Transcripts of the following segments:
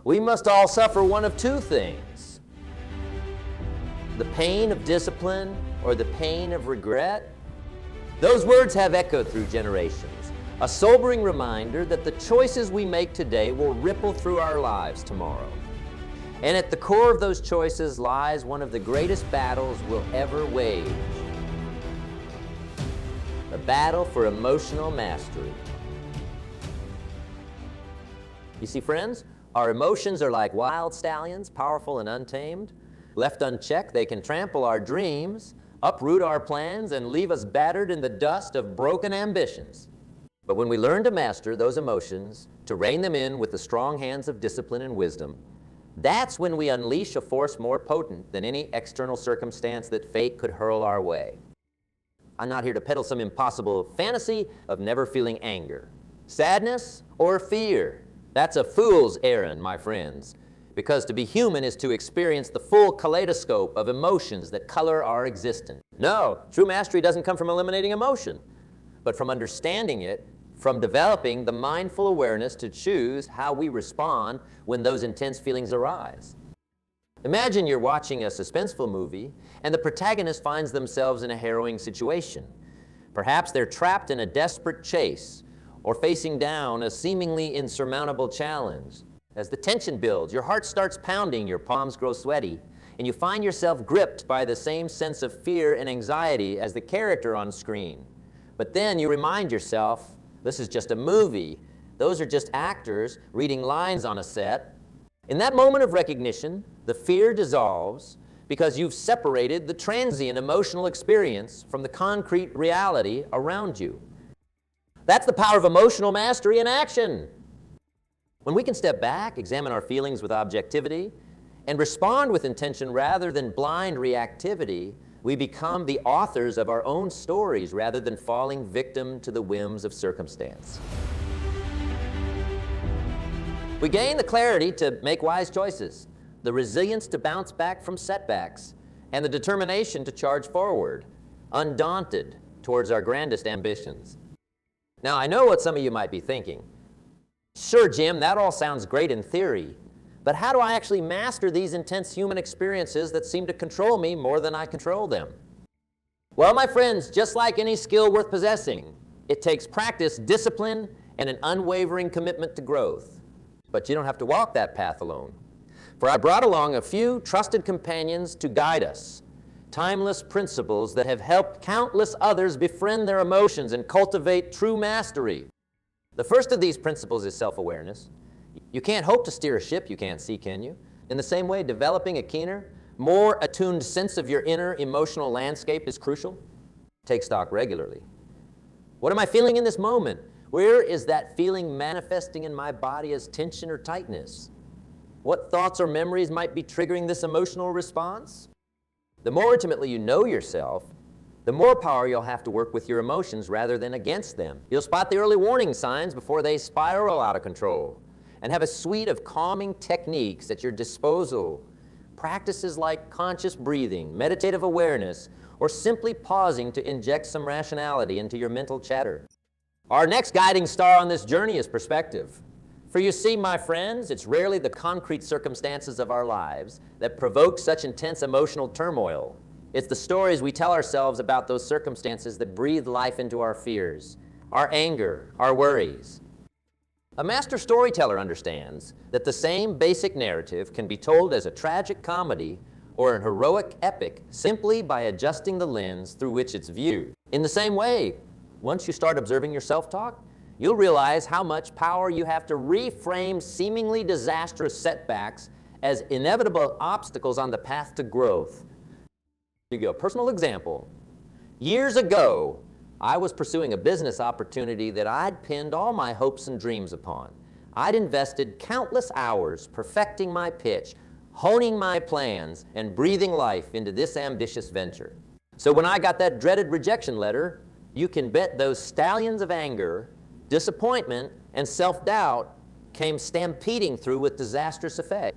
We must all suffer one of two things: the pain of discipline or the pain of regret. Those words have echoed through generations, a sobering reminder that the choices we make today will ripple through our lives tomorrow. And at the core of those choices lies one of the greatest battles we'll ever wage: the battle for emotional mastery. You see, friends, our emotions are like wild stallions, powerful and untamed. Left unchecked, they can trample our dreams, uproot our plans, and leave us battered in the dust of broken ambitions. But when we learn to master those emotions, to rein them in with the strong hands of discipline and wisdom, that's when we unleash a force more potent than any external circumstance that fate could hurl our way. I'm not here to peddle some impossible fantasy of never feeling anger, sadness, or fear. That's a fool's errand, my friends, because to be human is to experience the full kaleidoscope of emotions that color our existence. No, true mastery doesn't come from eliminating emotion, but from understanding it, from developing the mindful awareness to choose how we respond when those intense feelings arise. Imagine you're watching a suspenseful movie and the protagonist finds themselves in a harrowing situation. Perhaps they're trapped in a desperate chase or facing down a seemingly insurmountable challenge. As the tension builds, your heart starts pounding, your palms grow sweaty, and you find yourself gripped by the same sense of fear and anxiety as the character on screen. But then you remind yourself, this is just a movie. Those are just actors reading lines on a set. In that moment of recognition, the fear dissolves because you've separated the transient emotional experience from the concrete reality around you. That's the power of emotional mastery in action. When we can step back, examine our feelings with objectivity, and respond with intention rather than blind reactivity, we become the authors of our own stories rather than falling victim to the whims of circumstance. We gain the clarity to make wise choices, the resilience to bounce back from setbacks, and the determination to charge forward, undaunted towards our grandest ambitions. Now, I know what some of you might be thinking. Sure, Jim, that all sounds great in theory, but how do I actually master these intense human experiences that seem to control me more than I control them? Well, my friends, just like any skill worth possessing, it takes practice, discipline, and an unwavering commitment to growth. But you don't have to walk that path alone. For I brought along a few trusted companions to guide us, timeless principles that have helped countless others befriend their emotions and cultivate true mastery. The first of these principles is self-awareness. You can't hope to steer a ship you can't see, can you? In the same way, developing a keener, more attuned sense of your inner emotional landscape is crucial. Take stock regularly. What am I feeling in this moment? Where is that feeling manifesting in my body as tension or tightness? What thoughts or memories might be triggering this emotional response? The more intimately you know yourself, the more power you'll have to work with your emotions rather than against them. You'll spot the early warning signs before they spiral out of control, and have a suite of calming techniques at your disposal. Practices like conscious breathing, meditative awareness, or simply pausing to inject some rationality into your mental chatter. Our next guiding star on this journey is perspective. For you see, my friends, it's rarely the concrete circumstances of our lives that provoke such intense emotional turmoil. It's the stories we tell ourselves about those circumstances that breathe life into our fears, our anger, our worries. A master storyteller understands that the same basic narrative can be told as a tragic comedy or an heroic epic simply by adjusting the lens through which it's viewed. In the same way, once you start observing your self-talk, you'll realize how much power you have to reframe seemingly disastrous setbacks as inevitable obstacles on the path to growth. Here you go, personal example. Years ago, I was pursuing a business opportunity that I'd pinned all my hopes and dreams upon. I'd invested countless hours perfecting my pitch, honing my plans, and breathing life into this ambitious venture. So when I got that dreaded rejection letter, you can bet those stallions of anger, disappointment, and self-doubt came stampeding through with disastrous effect.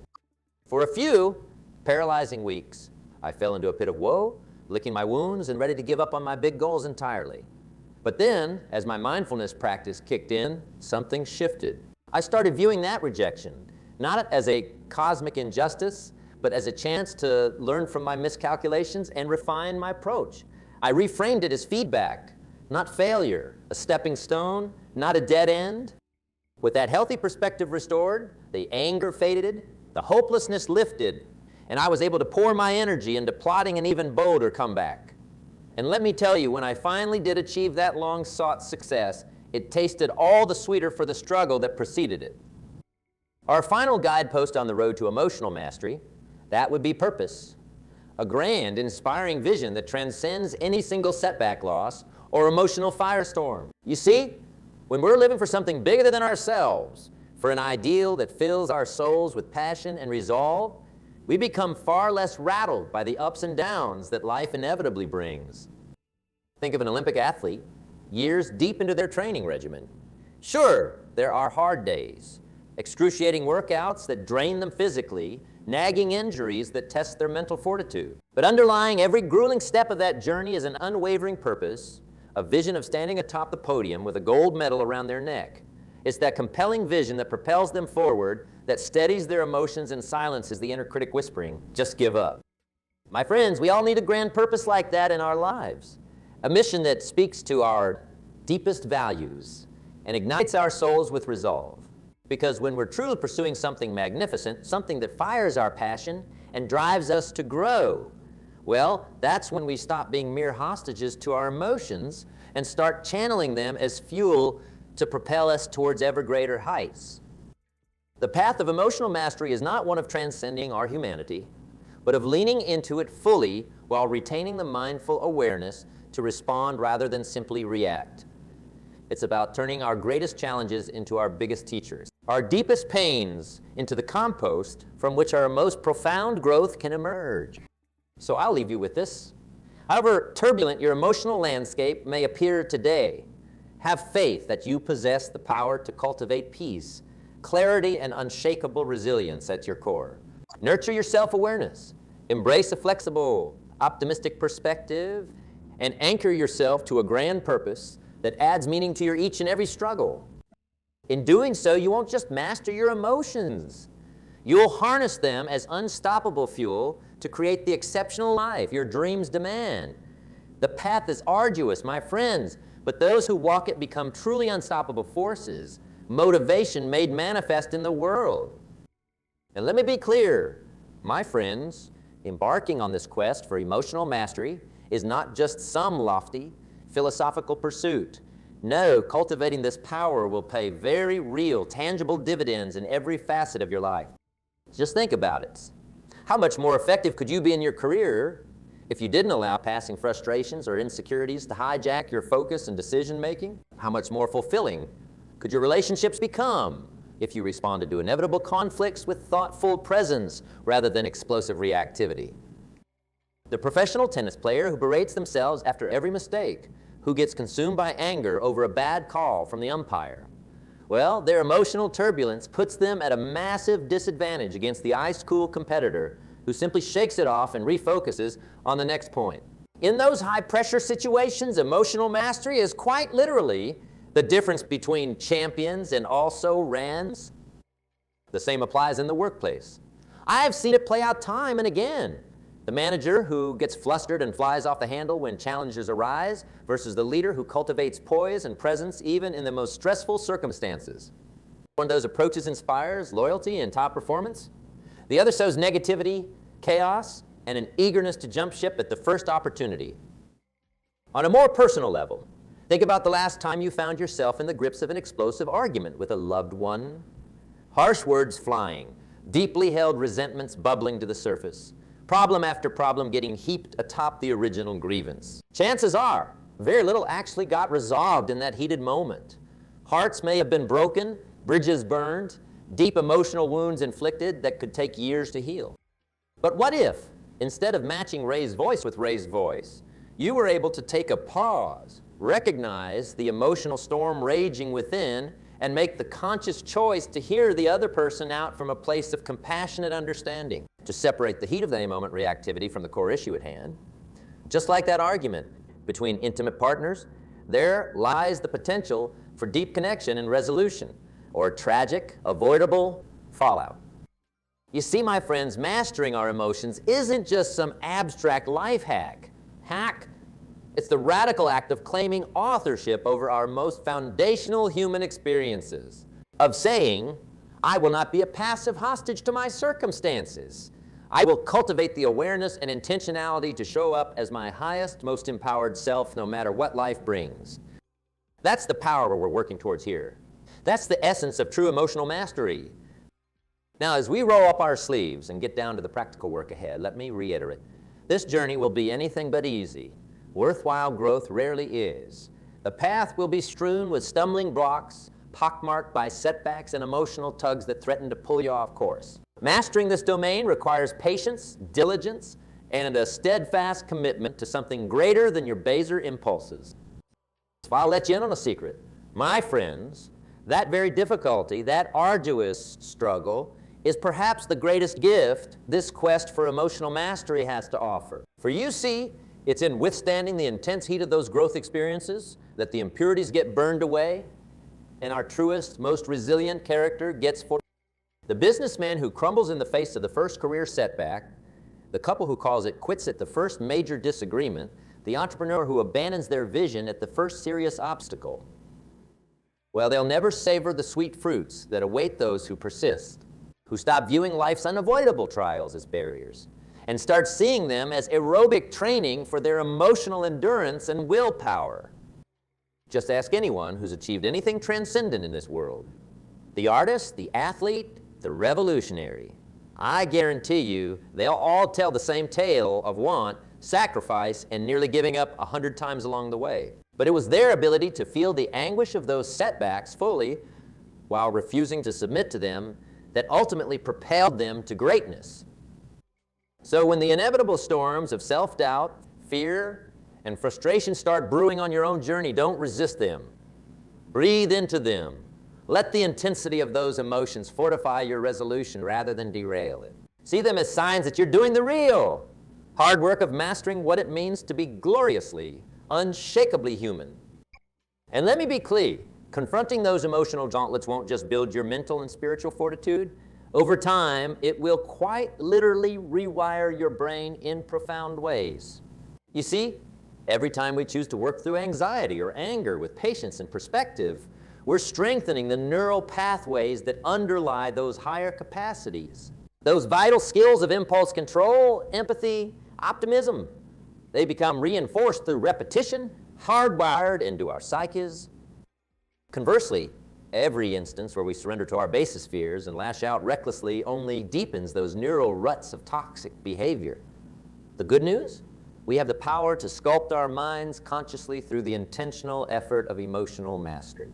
For a few paralyzing weeks, I fell into a pit of woe, licking my wounds and ready to give up on my big goals entirely. But then, as my mindfulness practice kicked in, something shifted. I started viewing that rejection not as a cosmic injustice, but as a chance to learn from my miscalculations and refine my approach. I reframed it as feedback, not failure, a stepping stone, not a dead end. With that healthy perspective restored, the anger faded, the hopelessness lifted, and I was able to pour my energy into plotting an even bolder comeback. And let me tell you, when I finally did achieve that long-sought success, it tasted all the sweeter for the struggle that preceded it. Our final guidepost on the road to emotional mastery, that would be purpose. A grand, inspiring vision that transcends any single setback loss or emotional firestorm. You see, when we're living for something bigger than ourselves, for an ideal that fills our souls with passion and resolve, we become far less rattled by the ups and downs that life inevitably brings. Think of an Olympic athlete, years deep into their training regimen. Sure, there are hard days, excruciating workouts that drain them physically, nagging injuries that test their mental fortitude. But underlying every grueling step of that journey is an unwavering purpose, a vision of standing atop the podium with a gold medal around their neck. It's that compelling vision that propels them forward, that steadies their emotions and silences the inner critic whispering, "Just give up." My friends, we all need a grand purpose like that in our lives. A mission that speaks to our deepest values and ignites our souls with resolve. Because when we're truly pursuing something magnificent, something that fires our passion and drives us to grow, well, that's when we stop being mere hostages to our emotions and start channeling them as fuel to propel us towards ever greater heights. The path of emotional mastery is not one of transcending our humanity, but of leaning into it fully while retaining the mindful awareness to respond rather than simply react. It's about turning our greatest challenges into our biggest teachers, our deepest pains into the compost from which our most profound growth can emerge. So I'll leave you with this. However turbulent your emotional landscape may appear today, have faith that you possess the power to cultivate peace, clarity, and unshakable resilience at your core. Nurture your self-awareness, embrace a flexible, optimistic perspective, and anchor yourself to a grand purpose that adds meaning to your each and every struggle. In doing so, you won't just master your emotions. You'll harness them as unstoppable fuel to create the exceptional life your dreams demand. The path is arduous, my friends, but those who walk it become truly unstoppable forces, motivation made manifest in the world. And let me be clear, my friends, embarking on this quest for emotional mastery is not just some lofty, philosophical pursuit. No, cultivating this power will pay very real, tangible dividends in every facet of your life. Just think about it. How much more effective could you be in your career if you didn't allow passing frustrations or insecurities to hijack your focus and decision-making? How much more fulfilling could your relationships become if you responded to inevitable conflicts with thoughtful presence rather than explosive reactivity? The professional tennis player who berates themselves after every mistake, who gets consumed by anger over a bad call from the umpire, well, their emotional turbulence puts them at a massive disadvantage against the ice-cool competitor who simply shakes it off and refocuses on the next point. In those high-pressure situations, emotional mastery is quite literally the difference between champions and also-rans. The same applies in the workplace. I've seen it play out time and again. The manager who gets flustered and flies off the handle when challenges arise versus the leader who cultivates poise and presence even in the most stressful circumstances. One of those approaches inspires loyalty and top performance. The other sows negativity, chaos, and an eagerness to jump ship at the first opportunity. On a more personal level, think about the last time you found yourself in the grips of an explosive argument with a loved one. Harsh words flying, deeply held resentments bubbling to the surface. Problem after problem getting heaped atop the original grievance. Chances are, very little actually got resolved in that heated moment. Hearts may have been broken, bridges burned, deep emotional wounds inflicted that could take years to heal. But what if, instead of matching raised voice with raised voice, you were able to take a pause, recognize the emotional storm raging within, and make the conscious choice to hear the other person out from a place of compassionate understanding, to separate the heat of the moment reactivity from the core issue at hand. Just like that argument between intimate partners, there lies the potential for deep connection and resolution, or tragic, avoidable fallout. You see, my friends, mastering our emotions isn't just some abstract life hack. It's the radical act of claiming authorship over our most foundational human experiences, of saying, I will not be a passive hostage to my circumstances. I will cultivate the awareness and intentionality to show up as my highest, most empowered self no matter what life brings. That's the power we're working towards here. That's the essence of true emotional mastery. Now, as we roll up our sleeves and get down to the practical work ahead, let me reiterate, this journey will be anything but easy. Worthwhile growth rarely is. The path will be strewn with stumbling blocks, pockmarked by setbacks and emotional tugs that threaten to pull you off course. Mastering this domain requires patience, diligence, and a steadfast commitment to something greater than your baser impulses. So I'll let you in on a secret. My friends, that very difficulty, that arduous struggle, is perhaps the greatest gift this quest for emotional mastery has to offer. For you see, it's in withstanding the intense heat of those growth experiences that the impurities get burned away and our truest, most resilient character gets fortified. The businessman who crumbles in the face of the first career setback, the couple who calls it quits at the first major disagreement, the entrepreneur who abandons their vision at the first serious obstacle, well, they'll never savor the sweet fruits that await those who persist, who stop viewing life's unavoidable trials as barriers and start seeing them as aerobic training for their emotional endurance and willpower. Just ask anyone who's achieved anything transcendent in this world. The artist, the athlete, the revolutionary. I guarantee you they'll all tell the same tale of want, sacrifice, and nearly giving up 100 times along the way. But it was their ability to feel the anguish of those setbacks fully while refusing to submit to them that ultimately propelled them to greatness. So when the inevitable storms of self-doubt, fear, and frustration start brewing on your own journey, don't resist them. Breathe into them. Let the intensity of those emotions fortify your resolution rather than derail it. See them as signs that you're doing the real hard work of mastering what it means to be gloriously, unshakably human. And let me be clear, confronting those emotional gauntlets won't just build your mental and spiritual fortitude. Over time, it will quite literally rewire your brain in profound ways. You see, every time we choose to work through anxiety or anger with patience and perspective, we're strengthening the neural pathways that underlie those higher capacities. Those vital skills of impulse control, empathy, optimism, they become reinforced through repetition, hardwired into our psyches. Conversely, every instance where we surrender to our basest fears and lash out recklessly only deepens those neural ruts of toxic behavior. The good news? We have the power to sculpt our minds consciously through the intentional effort of emotional mastery.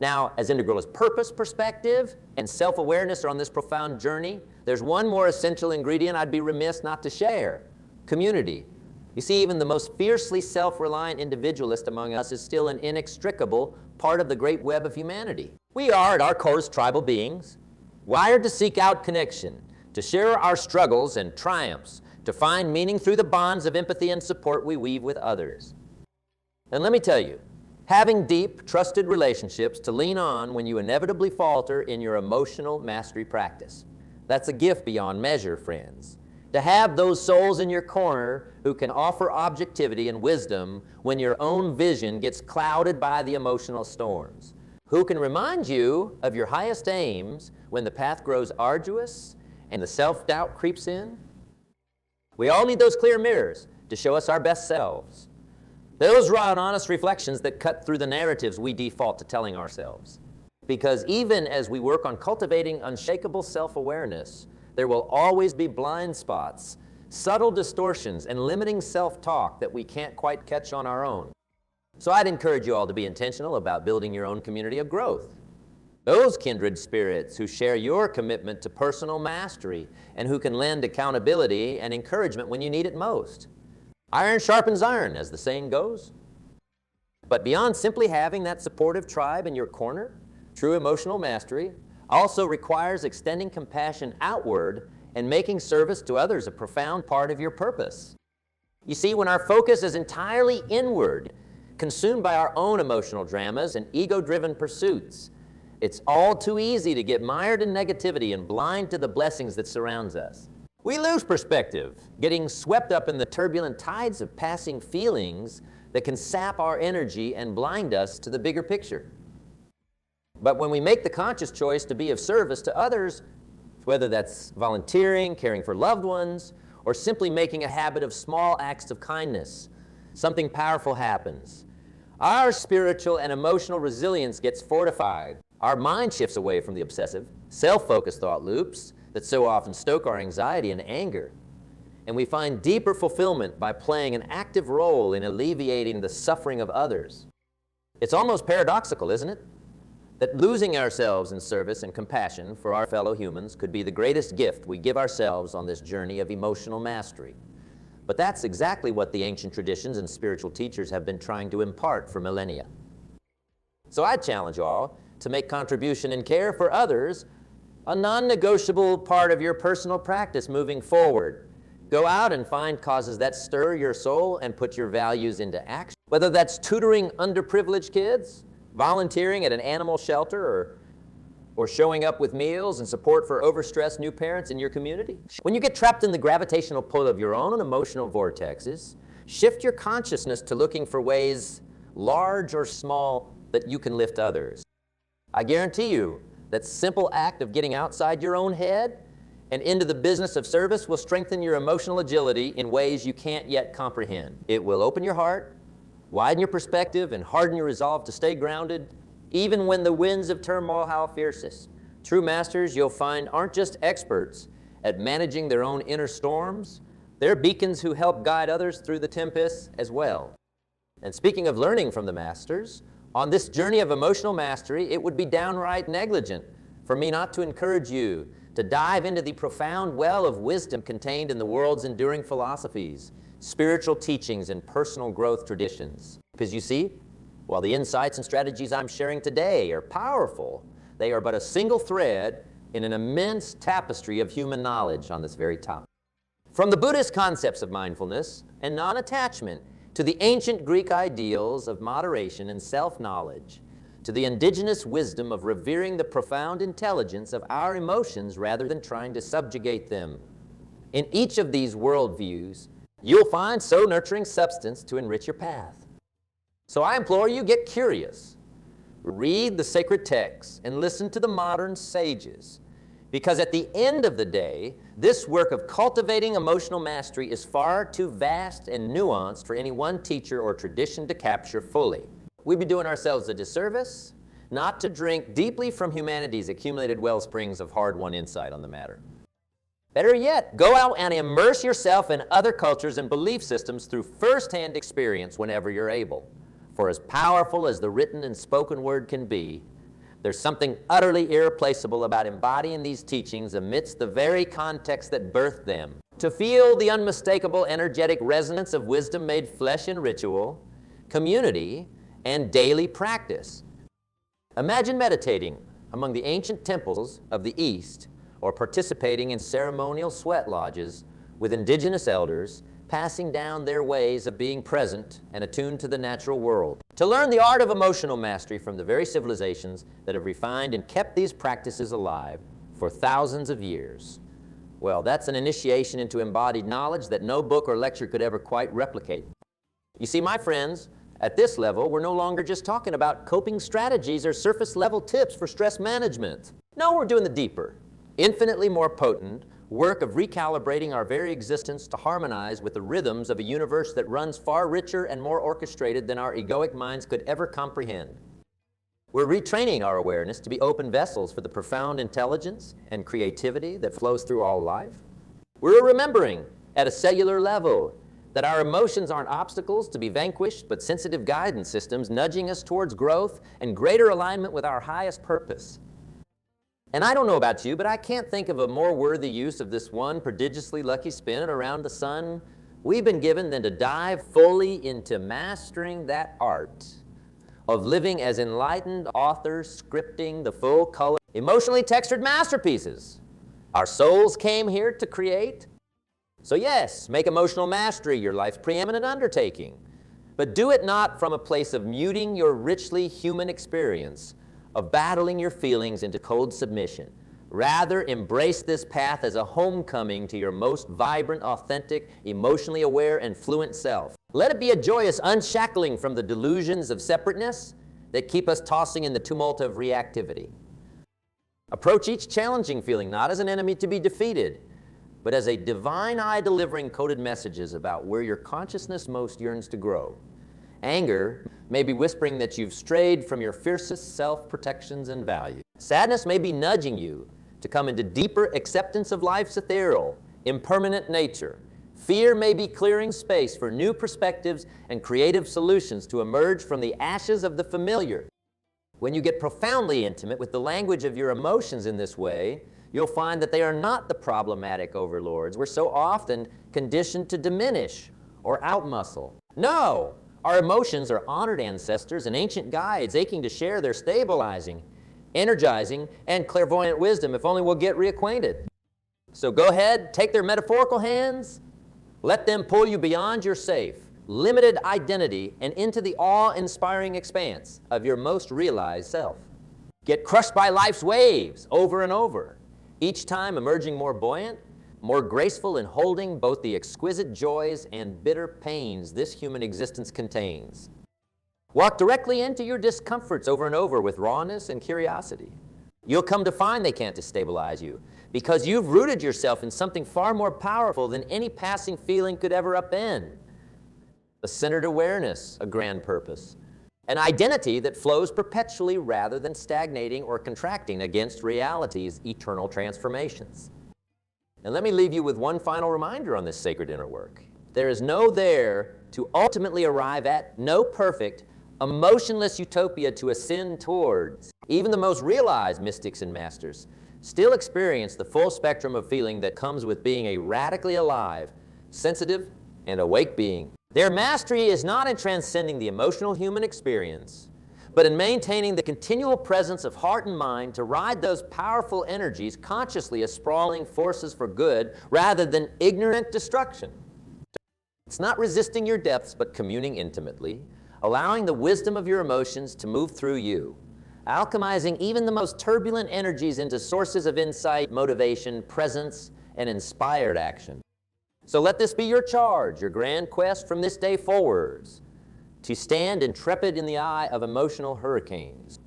Now, as integral as purpose, perspective, and self-awareness are on this profound journey, there's one more essential ingredient I'd be remiss not to share: community. You see, even the most fiercely self-reliant individualist among us is still an inextricable part of the great web of humanity. We are, at our core, tribal beings, wired to seek out connection, to share our struggles and triumphs, to find meaning through the bonds of empathy and support we weave with others. And let me tell you, having deep, trusted relationships to lean on when you inevitably falter in your emotional mastery practice, that's a gift beyond measure, friends. To have those souls in your corner who can offer objectivity and wisdom when your own vision gets clouded by the emotional storms, who can remind you of your highest aims when the path grows arduous and the self-doubt creeps in. We all need those clear mirrors to show us our best selves. Those raw and honest reflections that cut through the narratives we default to telling ourselves. Because even as we work on cultivating unshakable self-awareness, there will always be blind spots, subtle distortions, and limiting self-talk that we can't quite catch on our own. So I'd encourage you all to be intentional about building your own community of growth. Those kindred spirits who share your commitment to personal mastery and who can lend accountability and encouragement when you need it most. Iron sharpens iron, as the saying goes. But beyond simply having that supportive tribe in your corner, true emotional mastery also requires extending compassion outward and making service to others a profound part of your purpose. You see, when our focus is entirely inward, consumed by our own emotional dramas and ego-driven pursuits, It's all too easy to get mired in negativity and blind to the blessings that surrounds us. We lose perspective, getting swept up in the turbulent tides of passing feelings that can sap our energy and blind us to the bigger picture. But when we make the conscious choice to be of service to others, whether that's volunteering, caring for loved ones, or simply making a habit of small acts of kindness, something powerful happens. Our spiritual and emotional resilience gets fortified. Our mind shifts away from the obsessive, self-focused thought loops that so often stoke our anxiety and anger. And we find deeper fulfillment by playing an active role in alleviating the suffering of others. It's almost paradoxical, isn't it? That losing ourselves in service and compassion for our fellow humans could be the greatest gift we give ourselves on this journey of emotional mastery. But that's exactly what the ancient traditions and spiritual teachers have been trying to impart for millennia. So I challenge you all to make contribution and care for others a non-negotiable part of your personal practice moving forward. Go out and find causes that stir your soul and put your values into action. Whether that's tutoring underprivileged kids, volunteering at an animal shelter, or showing up with meals and support for overstressed new parents in your community. When you get trapped in the gravitational pull of your own emotional vortexes, shift your consciousness to looking for ways, large or small, that you can lift others. I guarantee you that simple act of getting outside your own head and into the business of service will strengthen your emotional agility in ways you can't yet comprehend. It will open your heart, widen your perspective, and harden your resolve to stay grounded, even when the winds of turmoil howl fiercest. True masters, you'll find, aren't just experts at managing their own inner storms. They're beacons who help guide others through the tempests as well. And speaking of learning from the masters, on this journey of emotional mastery, it would be downright negligent for me not to encourage you to dive into the profound well of wisdom contained in the world's enduring philosophies, spiritual teachings, and personal growth traditions. Because you see, while the insights and strategies I'm sharing today are powerful, they are but a single thread in an immense tapestry of human knowledge on this very topic. From the Buddhist concepts of mindfulness and non-attachment to the ancient Greek ideals of moderation and self-knowledge, to the indigenous wisdom of revering the profound intelligence of our emotions rather than trying to subjugate them. In each of these worldviews, you'll find so nurturing substance to enrich your path. So I implore you, get curious. Read the sacred texts and listen to the modern sages. Because at the end of the day, this work of cultivating emotional mastery is far too vast and nuanced for any one teacher or tradition to capture fully. We'd be doing ourselves a disservice not to drink deeply from humanity's accumulated well springs of hard-won insight on the matter. Better yet, go out and immerse yourself in other cultures and belief systems through first-hand experience whenever you're able. For as powerful as the written and spoken word can be, there's something utterly irreplaceable about embodying these teachings amidst the very context that birthed them. To feel the unmistakable energetic resonance of wisdom made flesh in ritual, community, and daily practice. Imagine meditating among the ancient temples of the East, or participating in ceremonial sweat lodges with indigenous elders, passing down their ways of being present and attuned to the natural world. To learn the art of emotional mastery from the very civilizations that have refined and kept these practices alive for thousands of years. Well, that's an initiation into embodied knowledge that no book or lecture could ever quite replicate. You see, my friends, at this level, we're no longer just talking about coping strategies or surface-level tips for stress management. No, we're doing the deeper, infinitely more potent work of recalibrating our very existence to harmonize with the rhythms of a universe that runs far richer and more orchestrated than our egoic minds could ever comprehend. We're retraining our awareness to be open vessels for the profound intelligence and creativity that flows through all life. We're remembering at a cellular level that our emotions aren't obstacles to be vanquished, but sensitive guidance systems nudging us towards growth and greater alignment with our highest purpose. And I don't know about you, but I can't think of a more worthy use of this one prodigiously lucky spin around the sun we've been given than to dive fully into mastering that art of living as enlightened authors scripting the full color, emotionally textured masterpieces our souls came here to create. So yes, make emotional mastery your life's preeminent undertaking, but do it not from a place of muting your richly human experience of battling your feelings into cold submission. Rather, embrace this path as a homecoming to your most vibrant, authentic, emotionally aware, and fluent self. Let it be a joyous unshackling from the delusions of separateness that keep us tossing in the tumult of reactivity. Approach each challenging feeling not as an enemy to be defeated, but as a divine eye delivering coded messages about where your consciousness most yearns to grow. Anger may be whispering that you've strayed from your fiercest self-protections and values. Sadness may be nudging you to come into deeper acceptance of life's ethereal, impermanent nature. Fear may be clearing space for new perspectives and creative solutions to emerge from the ashes of the familiar. When you get profoundly intimate with the language of your emotions in this way, you'll find that they are not the problematic overlords we're so often conditioned to diminish or outmuscle. No! Our emotions are honored ancestors and ancient guides aching to share their stabilizing, energizing, and clairvoyant wisdom if only we'll get reacquainted. So go ahead, take their metaphorical hands, let them pull you beyond your safe, limited identity and into the awe-inspiring expanse of your most realized self. Get crushed by life's waves over and over, each time emerging more buoyant, more graceful in holding both the exquisite joys and bitter pains this human existence contains. Walk directly into your discomforts over and over with rawness and curiosity. You'll come to find they can't destabilize you because you've rooted yourself in something far more powerful than any passing feeling could ever upend. A centered awareness, a grand purpose, an identity that flows perpetually rather than stagnating or contracting against reality's eternal transformations. And let me leave you with one final reminder on this sacred inner work. There is no there to ultimately arrive at, no perfect, emotionless utopia to ascend towards. Even the most realized mystics and masters still experience the full spectrum of feeling that comes with being a radically alive, sensitive, and awake being. Their mastery is not in transcending the emotional human experience, but in maintaining the continual presence of heart and mind to ride those powerful energies consciously as sprawling forces for good rather than ignorant destruction. It's not resisting your depths, but communing intimately, allowing the wisdom of your emotions to move through you, alchemizing even the most turbulent energies into sources of insight, motivation, presence, and inspired action. So let this be your charge, your grand quest from this day forwards, to stand intrepid in the eye of emotional hurricanes,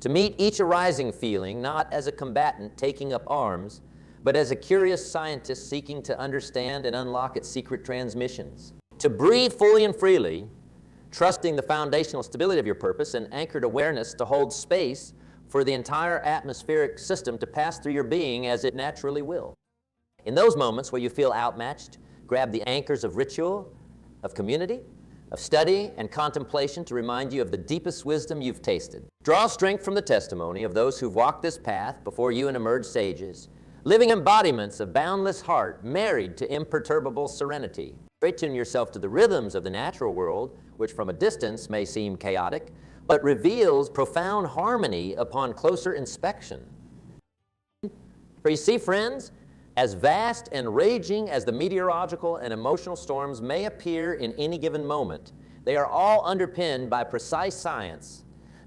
to meet each arising feeling not as a combatant taking up arms, but as a curious scientist seeking to understand and unlock its secret transmissions, to breathe fully and freely, trusting the foundational stability of your purpose and anchored awareness to hold space for the entire atmospheric system to pass through your being as it naturally will. In those moments where you feel outmatched, grab the anchors of ritual, of community, of study and contemplation to remind you of the deepest wisdom you've tasted. Draw strength from the testimony of those who've walked this path before you and emerged sages, living embodiments of boundless heart married to imperturbable serenity. Attune yourself to the rhythms of the natural world, which from a distance may seem chaotic, but reveals profound harmony upon closer inspection. For you see, friends, as vast and raging as the meteorological and emotional storms may appear in any given moment, they are all underpinned by precise science,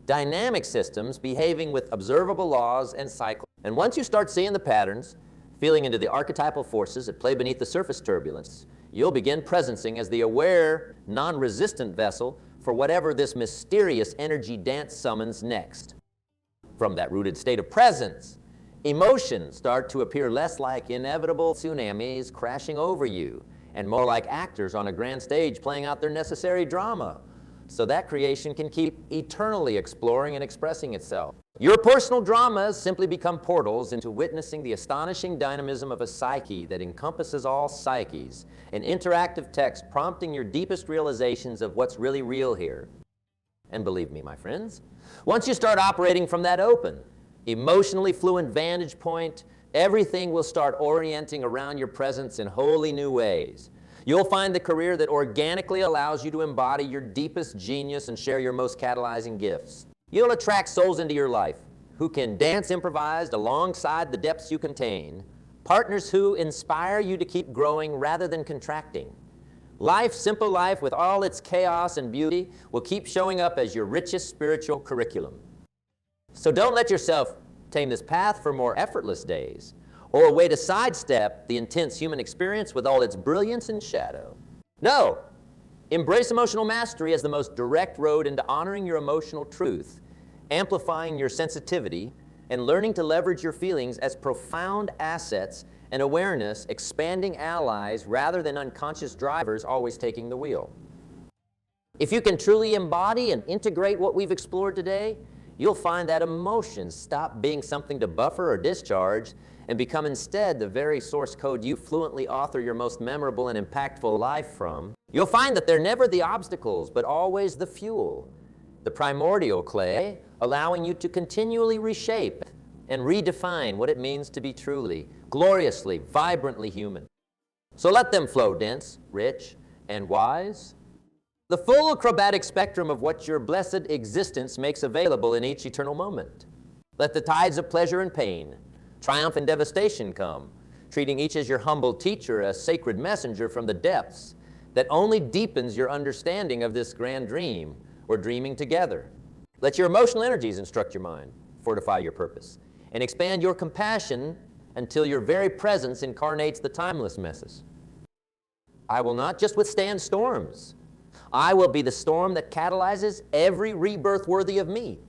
dynamic systems behaving with observable laws and cycles. And once you start seeing the patterns, feeling into the archetypal forces that play beneath the surface turbulence, you'll begin presencing as the aware, non-resistant vessel for whatever this mysterious energy dance summons next. From that rooted state of presence, emotions start to appear less like inevitable tsunamis crashing over you and more like actors on a grand stage playing out their necessary drama, so that creation can keep eternally exploring and expressing itself. Your personal dramas simply become portals into witnessing the astonishing dynamism of a psyche that encompasses all psyches, an interactive text prompting your deepest realizations of what's really real here. And believe me, my friends, once you start operating from that open, emotionally fluent vantage point, everything will start orienting around your presence in wholly new ways. You'll find the career that organically allows you to embody your deepest genius and share your most catalyzing gifts. You'll attract souls into your life who can dance improvised alongside the depths you contain, partners who inspire you to keep growing rather than contracting. Life, simple life with all its chaos and beauty, will keep showing up as your richest spiritual curriculum. So don't let yourself tame this path for more effortless days, or a way to sidestep the intense human experience with all its brilliance and shadow. No! Embrace emotional mastery as the most direct road into honoring your emotional truth, amplifying your sensitivity, and learning to leverage your feelings as profound assets and awareness, expanding allies rather than unconscious drivers always taking the wheel. If you can truly embody and integrate what we've explored today, you'll find that emotions stop being something to buffer or discharge and become instead the very source code you fluently author your most memorable and impactful life from. You'll find that they're never the obstacles, but always the fuel, the primordial clay, allowing you to continually reshape and redefine what it means to be truly, gloriously, vibrantly human. So let them flow dense, rich, and wise. The full acrobatic spectrum of what your blessed existence makes available in each eternal moment. Let the tides of pleasure and pain, triumph and devastation come, treating each as your humble teacher, a sacred messenger from the depths that only deepens your understanding of this grand dream we're dreaming together. Let your emotional energies instruct your mind, fortify your purpose, and expand your compassion until your very presence incarnates the timeless message. I will not just withstand storms. I will be the storm that catalyzes every rebirth worthy of me.